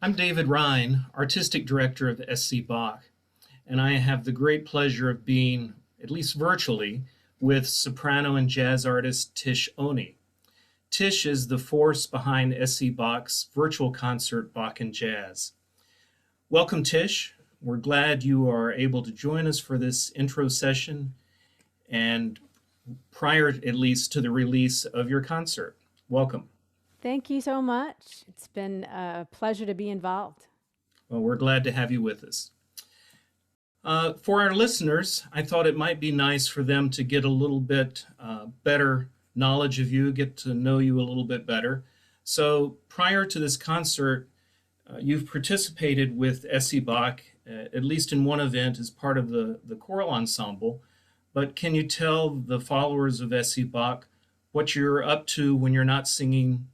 I'm David Rhyne, Artistic Director of SC Bach, and I have the great pleasure of being, at least virtually, with soprano and jazz artist Tish Oney. Tish is the force behind SC Bach's virtual concert, Bach and Jazz. Welcome, Tish. We're glad you are able to join us for this intro session and prior, at least, to the release of your concert. Welcome. Thank you so much. It's been a pleasure to be involved. Well, we're glad to have you with us. For our listeners, I thought it might be nice for them to get a little bit better knowledge of you, get to know you a little bit better. So prior to this concert, you've participated with SC Bach, at least in one event, as part of the choral ensemble. But can you tell the followers of SC Bach what you're up to when you're not singing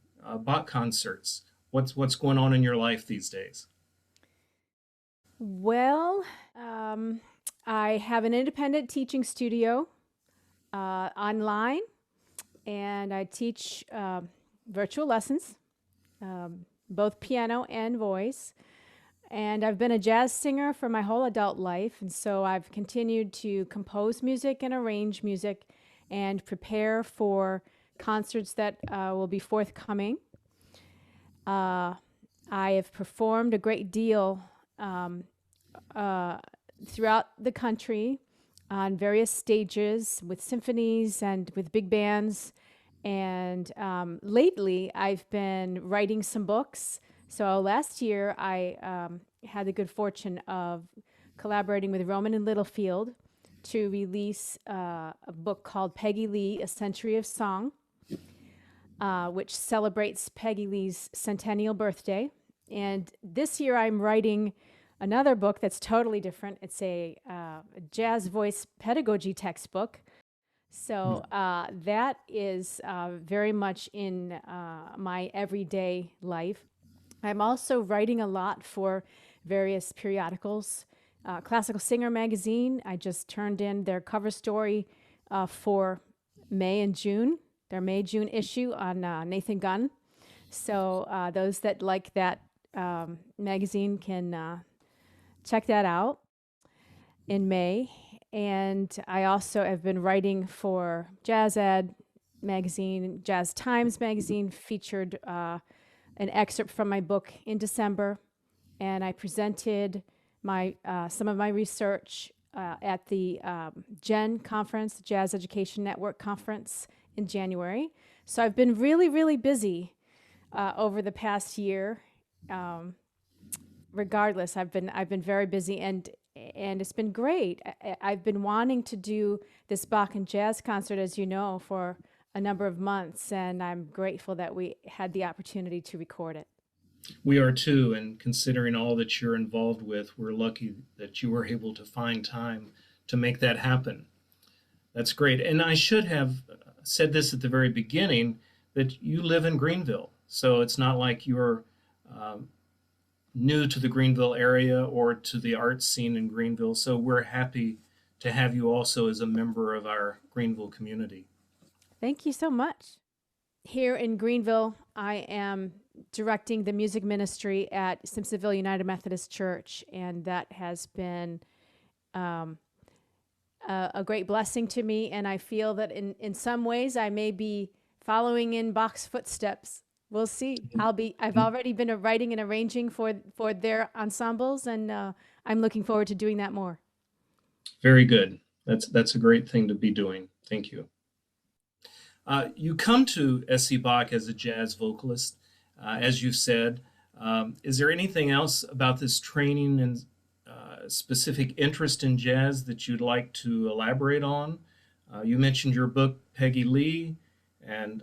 Bach concerts? What's going on in your life these days? Well, I have an independent teaching studio online, and I teach virtual lessons, both piano and voice. And I've been a jazz singer for my whole adult life, and so I've continued to compose music and arrange music and prepare for concerts that will be forthcoming. I have performed a great deal throughout the country on various stages with symphonies and with big bands. And lately, I've been writing some books. So last year, I had the good fortune of collaborating with Rowman and Littlefield to release a book called Peggy Lee, A Century of Song, which celebrates Peggy Lee's centennial birthday. And this year I'm writing another book that's totally different. It's a jazz voice pedagogy textbook. So that is very much in my everyday life. I'm also writing a lot for various periodicals. Classical Singer magazine, I just turned in their cover story for May and June, their May-June issue on Nathan Gunn. So those that like that magazine can check that out in May. And I also have been writing for Jazz Ed magazine, Jazz Times magazine, featured an excerpt from my book in December. And I presented some of my research at the JEN conference, Jazz Education Network conference in January. So I've been really, really busy over the past year. Regardless, I've been very busy, and it's been great. I've been wanting to do this Bach and Jazz concert, as you know, for a number of months, and I'm grateful that we had the opportunity to record it. We are too, and considering all that you're involved with, we're lucky that you were able to find time to make that happen. That's great. And I should have said this at the very beginning, that you live in Greenville. So it's not like you're new to the Greenville area or to the art scene in Greenville. So we're happy to have you also as a member of our Greenville community. Thank you so much. Here in Greenville, I am directing the music ministry at Simpsonville United Methodist Church, and that has been a great blessing to me. And I feel that in some ways I may be following in Bach's footsteps. We'll see. I've already been writing and arranging for their ensembles, and I'm looking forward to doing that more. Very good. That's a great thing to be doing. Thank you. You come to SC Bach as a jazz vocalist, as you said. Is there anything else about this training and specific interest in jazz that you'd like to elaborate on? You mentioned your book, Peggy Lee, and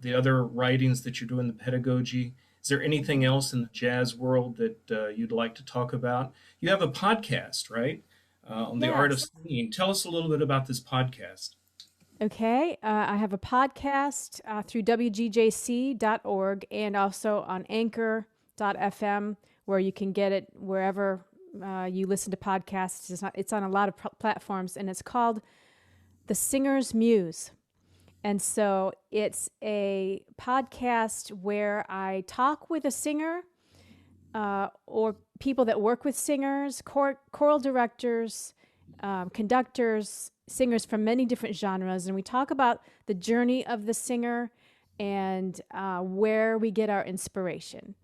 the other writings that you're doing, the pedagogy. Is there anything else in the jazz world that you'd like to talk about? You have a podcast, right? On the art of singing. Tell us a little bit about this podcast. Okay. I have a podcast through WGJC.org and also on Anchor.fm, where you can get it wherever you listen to podcasts. It's on a lot of platforms, and it's called The Singer's Muse. And so it's a podcast where I talk with a singer or people that work with singers, choral directors, conductors, singers from many different genres. And we talk about the journey of the singer and where we get our inspiration.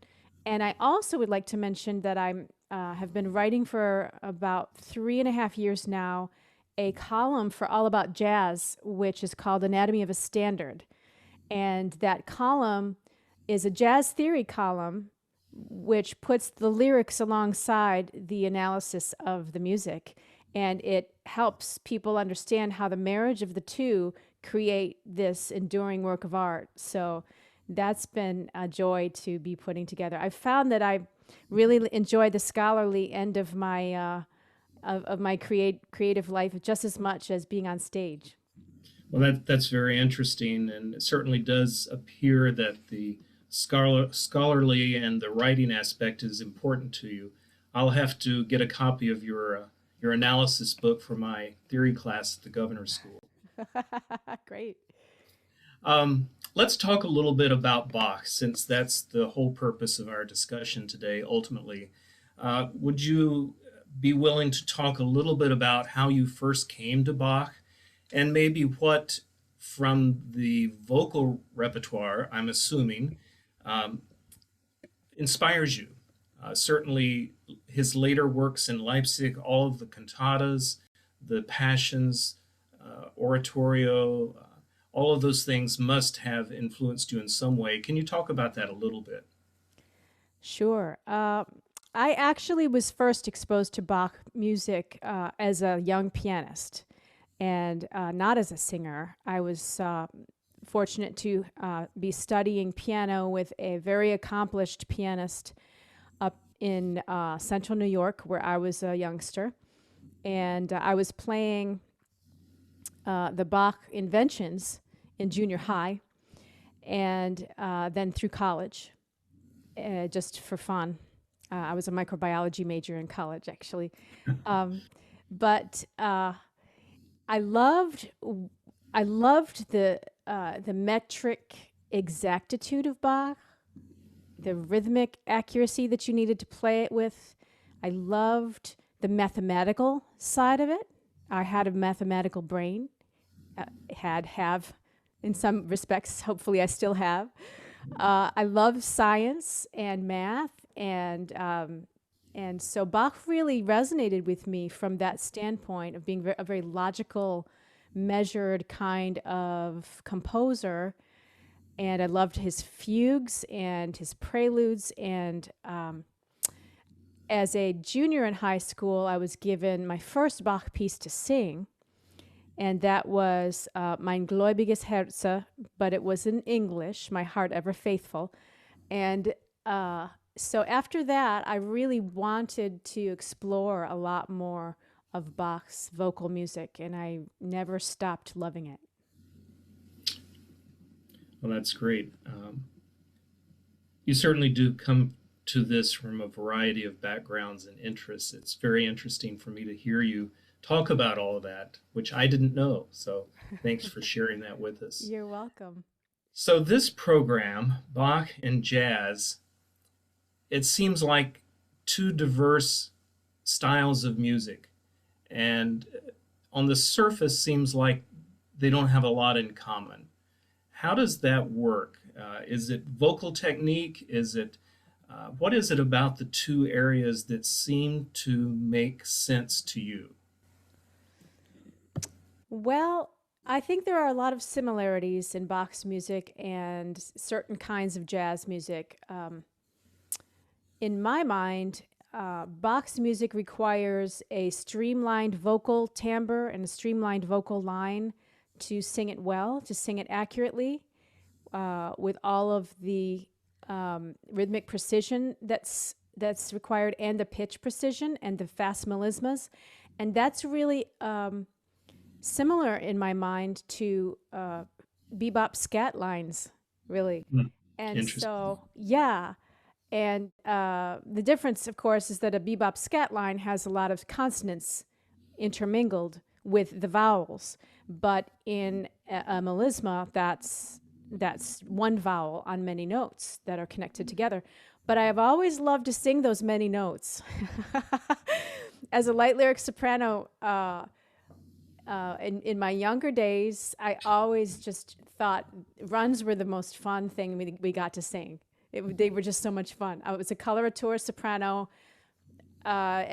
And I also would like to mention that I have been writing for about 3.5 years now a column for All About Jazz, which is called Anatomy of a Standard. And that column is a jazz theory column which puts the lyrics alongside the analysis of the music. And it helps people understand how the marriage of the two create this enduring work of art. So that's been a joy to be putting together. I've found that I really enjoy the scholarly end of my creative life just as much as being on stage. Well, that's very interesting, and it certainly does appear that the scholarly and the writing aspect is important to you. I'll have to get a copy of your analysis book for my theory class at the governor's school. Great. Let's talk a little bit about Bach, since that's the whole purpose of our discussion today, ultimately. Would you be willing to talk a little bit about how you first came to Bach and maybe what from the vocal repertoire, I'm assuming, um, inspires you? Certainly, his later works in Leipzig, all of the cantatas, the passions, oratorio, all of those things must have influenced you in some way. Can you talk about that a little bit? Sure. I actually was first exposed to Bach music as a young pianist and not as a singer. I was fortunate to be studying piano with a very accomplished pianist up in central New York, where I was a youngster. And I was playing the Bach inventions in junior high and then through college, just for fun. I was a microbiology major in college, actually. Um, but I loved I loved the metric exactitude of Bach, the rhythmic accuracy that you needed to play it with. I loved the mathematical side of it. I had a mathematical brain, have in some respects. Hopefully, I still have. I love science and math, and so Bach really resonated with me from that standpoint of being a very logical, measured kind of composer. And I loved his fugues and his preludes. And as a junior in high school, I was given my first Bach piece to sing, and that was Mein gläubiges Herze, but it was in English, My Heart Ever Faithful. And so after that, I really wanted to explore a lot more of Bach's vocal music, and I never stopped loving it. Well, that's great. You certainly do come to this from a variety of backgrounds and interests. It's very interesting for me to hear you talk about all of that, which I didn't know. So thanks for sharing that with us. You're welcome. So, this program, Bach and Jazz, it seems like two diverse styles of music. And on the surface, seems like they don't have a lot in common. How does that work? Is it vocal technique? Is it what is it about the two areas that seem to make sense to you? Well, I think there are a lot of similarities in Bach's music and certain kinds of jazz music. In my mind, Bach's music requires a streamlined vocal timbre and a streamlined vocal line to sing it well, to sing it accurately, with all of the rhythmic precision that's required, and the pitch precision and the fast melismas, and that's really similar in my mind to bebop scat lines, really. Hmm, And interesting. so, yeah. And the difference, of course, is that a bebop scat line has a lot of consonants intermingled with the vowels, but in a melisma, that's one vowel on many notes that are connected together. but I have always loved to sing those many notes. As a light lyric soprano, in my younger days, I always just thought runs were the most fun thing we got to sing. They were just so much fun. I was a coloratura soprano uh,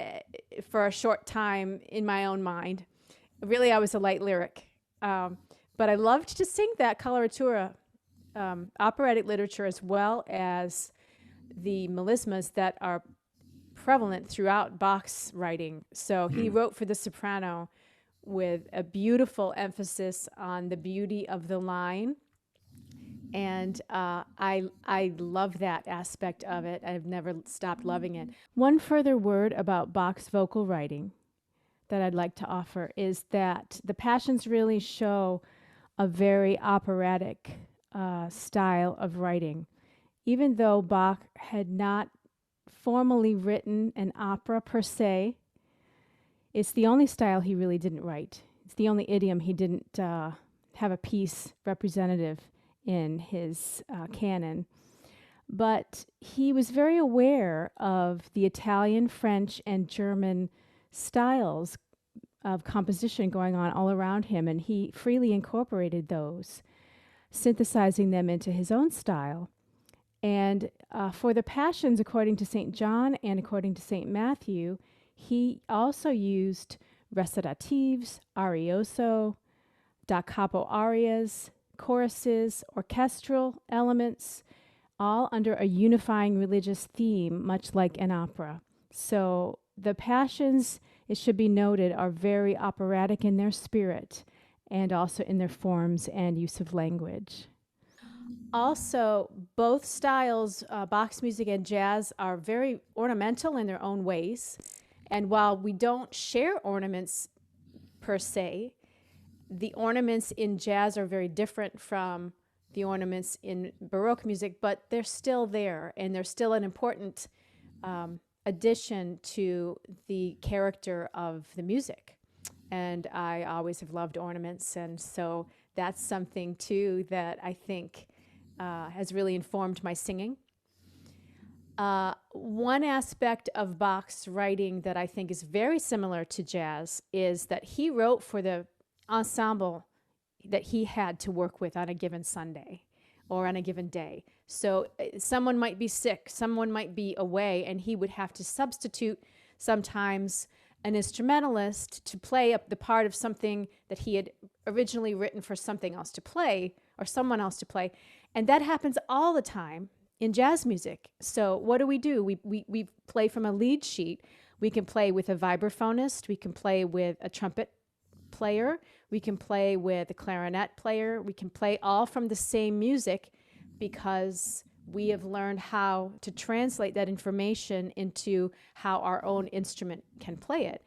for a short time in my own mind. Really, I was a light lyric. But I loved to sing that coloratura, operatic literature, as well as the melismas that are prevalent throughout Bach's writing. So he wrote for the soprano with a beautiful emphasis on the beauty of the line. And I love that aspect of it. I've never stopped loving it. One further word about Bach's vocal writing that I'd like to offer is that the Passions really show a very operatic style of writing. Even though Bach had not formally written an opera per se, it's the only style he really didn't write. It's the only idiom he didn't have a piece representative in his canon. But he was very aware of the Italian, French, and German styles of composition going on all around him, and he freely incorporated those, synthesizing them into his own style. And for the Passions, according to St. John and according to St. Matthew, he also used recitatives, arioso, da capo arias, choruses, orchestral elements, all under a unifying religious theme, much like an opera. So the Passions, it should be noted, are very operatic in their spirit and also in their forms and use of language. Also, both styles, Bach's music and jazz, are very ornamental in their own ways. And while we don't share ornaments per se, the ornaments in jazz are very different from the ornaments in Baroque music, but they're still there, and they're still an important addition to the character of the music. And I always have loved ornaments, and so that's something too that I think has really informed my singing. One aspect of Bach's writing that I think is very similar to jazz is that he wrote for the ensemble that he had to work with on a given Sunday or on a given day. So someone might be sick, someone might be away, and he would have to substitute sometimes an instrumentalist to play up the part of something that he had originally written for something else to play or someone else to play. And that happens all the time in jazz music. So what do? We play from a lead sheet. We can play with a vibraphonist. We can play with a trumpet player. We can play with a clarinet player. We can play all from the same music because we have learned how to translate that information into how our own instrument can play it.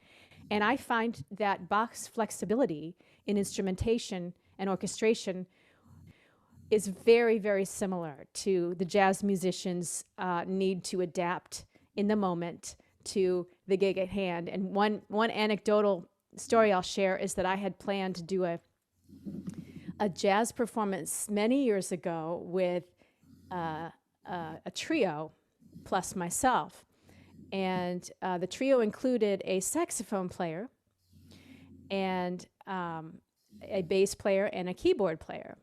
And I find that Bach's flexibility in instrumentation and orchestration is very, very similar to the jazz musicians' need to adapt in the moment to the gig at hand. And one anecdotal story I'll share is that I had planned to do a jazz performance many years ago with a trio plus myself. And the trio included a saxophone player and a bass player and a keyboard player.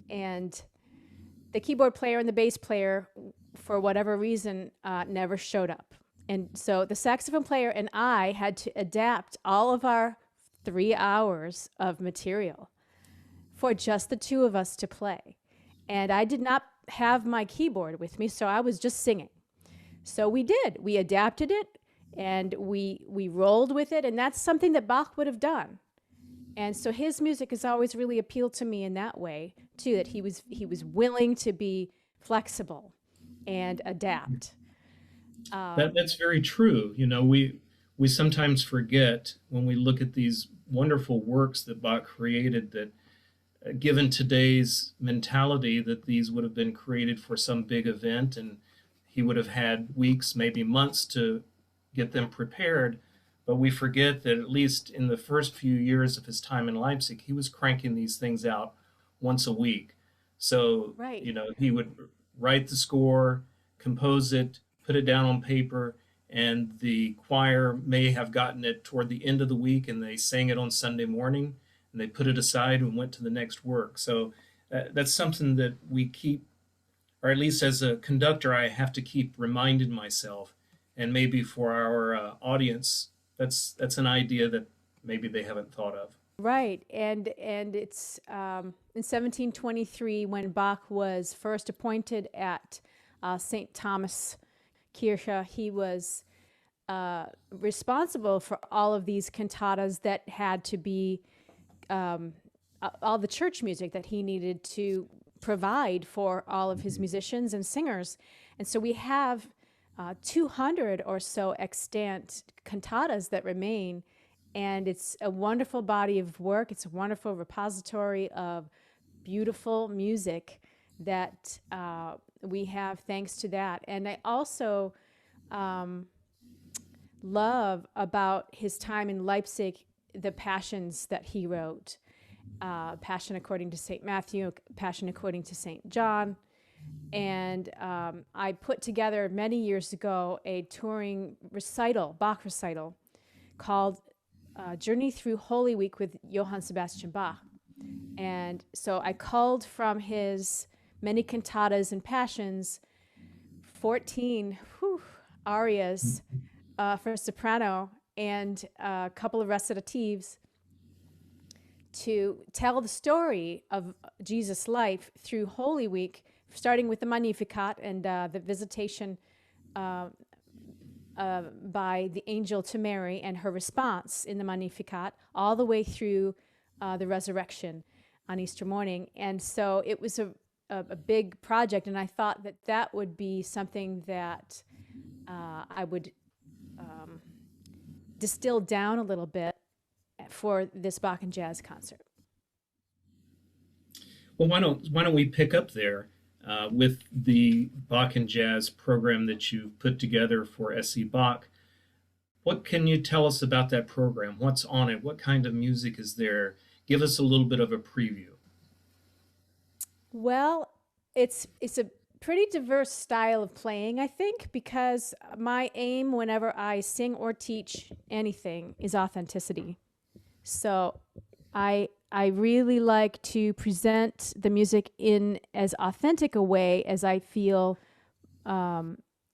And the keyboard player and the bass player, for whatever reason, never showed up. And so the saxophone player and I had to adapt all of our 3 hours of material for just the two of us to play. And I did not have my keyboard with me, so I was just singing. So we did. We adapted it, and we rolled with it, and that's something that Bach would have done. And so his music has always really appealed to me in that way, too, that he was willing to be flexible and adapt. That's very true. You know, we sometimes forget when we look at these wonderful works that Bach created that given today's mentality that these would have been created for some big event and he would have had weeks, maybe months to get them prepared. But we forget that at least in the first few years of his time in Leipzig, he was cranking these things out once a week. So, Right. he would write the score, compose it, put it down on paper, and the choir may have gotten it toward the end of the week and they sang it on Sunday morning and they put it aside and went to the next work. So that's something that we keep, or at least as a conductor, I have to keep reminding myself. And maybe for our audience, that's an idea that maybe they haven't thought of. Right, and it's in 1723 when Bach was first appointed at St. Thomas Kirche. He was responsible for all of these cantatas that had to be all the church music that he needed to provide for all of his musicians and singers. And so we have 200 or so extant cantatas that remain. And it's a wonderful body of work. It's a wonderful repository of beautiful music that we have thanks to that. And I also love about his time in Leipzig the passions that he wrote. Passion according to St. Matthew, Passion according to St. John. And I put together many years ago a touring recital, Bach recital, called Journey Through Holy Week with Johann Sebastian Bach. And so I culled from his many cantatas and passions 14 arias for soprano and a couple of recitatives to tell the story of Jesus' life through Holy Week, starting with the Magnificat and the visitation by the angel to Mary and her response in the Magnificat, all the way through the resurrection on Easter morning. And so it was a big project, and I thought that that would be something that I would distill down a little bit for this Bach and Jazz concert. Well, why don't we pick up there with the Bach and Jazz program that you've put together for SC Bach? What can you tell us about that program? What's on it? What kind of music is there? Give us a little bit of a preview. Well, it's a pretty diverse style of playing, I think, because my aim whenever I sing or teach anything is authenticity. So I really like to present the music in as authentic a way as I feel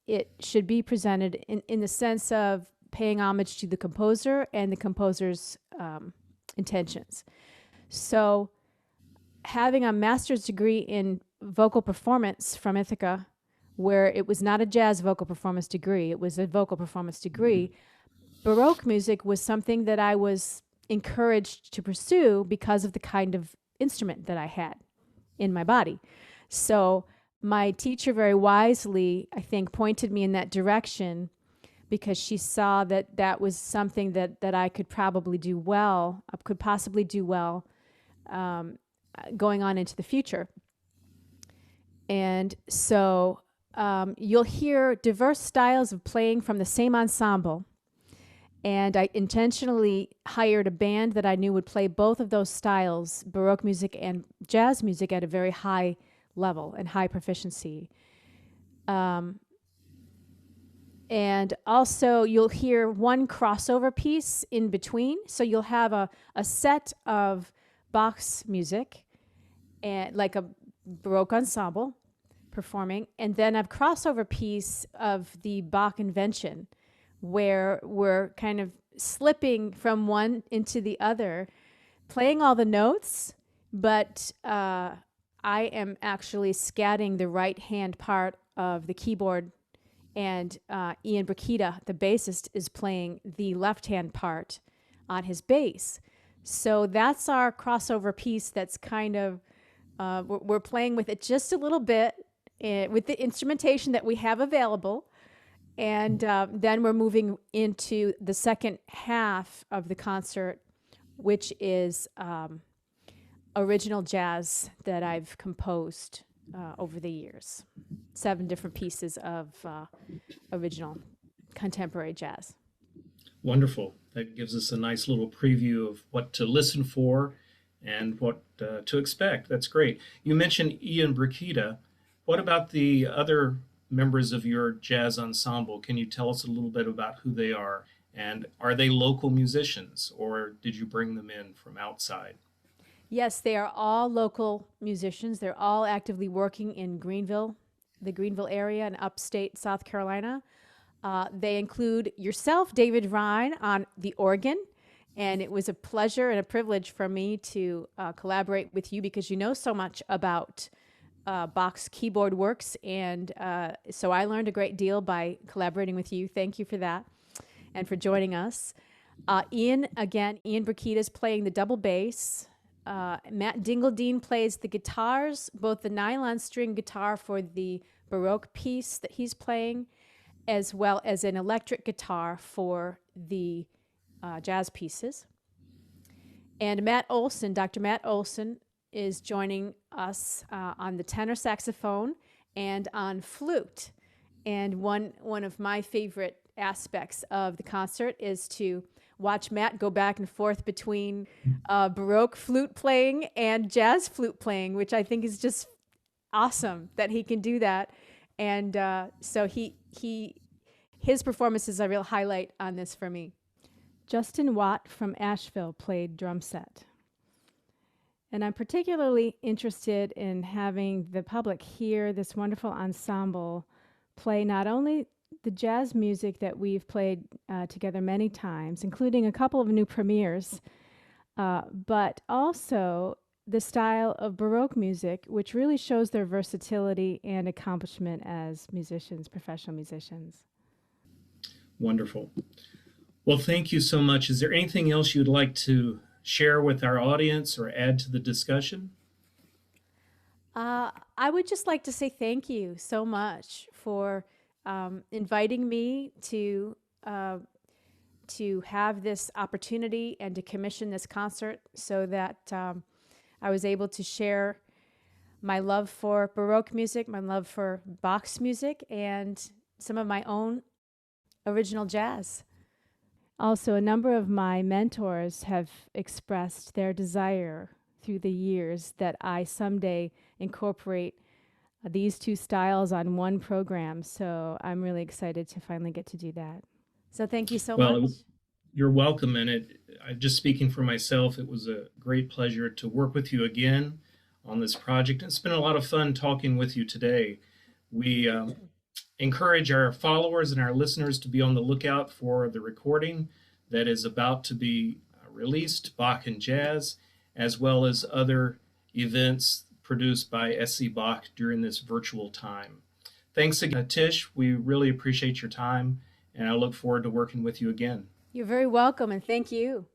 it should be presented, in the sense of paying homage to the composer and the composer's intentions. So having a master's degree in vocal performance from Ithaca, where it was not a jazz vocal performance degree, it was a vocal performance degree, Baroque music was something that I was encouraged to pursue because of the kind of instrument that I had in my body. So my teacher very wisely, I think, pointed me in that direction because she saw that that was something that I could probably do well, could possibly do well going on into the future. And so you'll hear diverse styles of playing from the same ensemble. And I intentionally hired a band that I knew would play both of those styles, Baroque music and jazz music, at a very high level and high proficiency. And also you'll hear one crossover piece in between. So you'll have a set of Bach's music, and like a Baroque ensemble performing, and then a crossover piece of the Bach invention, where we're kind of slipping from one into the other, playing all the notes, but I am actually scatting the right hand part of the keyboard, and Ian Brachida, the bassist, is playing the left hand part on his bass. So that's our crossover piece that's kind of, we're playing with it just a little bit with the instrumentation that we have available. And then we're moving into the second half of the concert, which is original jazz that I've composed over the years. 7 different pieces of original contemporary jazz. Wonderful. That gives us a nice little preview of what to listen for and what to expect. That's great. You mentioned Ian Brachida. What about the other members of your jazz ensemble. Can you tell us a little bit about who they are? And are they local musicians or did you bring them in from outside? Yes, they are all local musicians. They're all actively working in Greenville, the Greenville area in upstate South Carolina. They include yourself, David Rhyne, on the organ. And it was a pleasure and a privilege for me to collaborate with you because you know so much about Bach's keyboard works. And so I learned a great deal by collaborating with you. Thank you for that and for joining us. Ian Briquita is playing the double bass. Matt Dingledine plays the guitars, both the nylon string guitar for the Baroque piece that he's playing, as well as an electric guitar for the jazz pieces. And Dr. Matt Olson, is joining us on the tenor saxophone and on flute. And one of my favorite aspects of the concert is to watch Matt go back and forth between Baroque flute playing and jazz flute playing, which I think is just awesome that he can do that. And so his performance is a real highlight on this for me. Justin Watt from Asheville played drum set. And I'm particularly interested in having the public hear this wonderful ensemble play not only the jazz music that we've played together many times, including a couple of new premieres, but also the style of Baroque music, which really shows their versatility and accomplishment as musicians, professional musicians. Wonderful. Well, thank you so much. Is there anything else you'd like to share with our audience or add to the discussion? I would just like to say thank you so much for inviting me to have this opportunity and to commission this concert so that I was able to share my love for Baroque music, my love for Bach's music, and some of my own original jazz. Also, a number of my mentors have expressed their desire through the years that I someday incorporate these two styles on one program. So I'm really excited to finally get to do that. So thank you so much. You're welcome. And just speaking for myself, it was a great pleasure to work with you again on this project. It's been a lot of fun talking with you today. We encourage our followers and our listeners to be on the lookout for the recording that is about to be released, Bach and Jazz, as well as other events produced by SC Bach during this virtual time. Thanks again, Tish. We really appreciate your time, and I look forward to working with you again. You're very welcome, and thank you.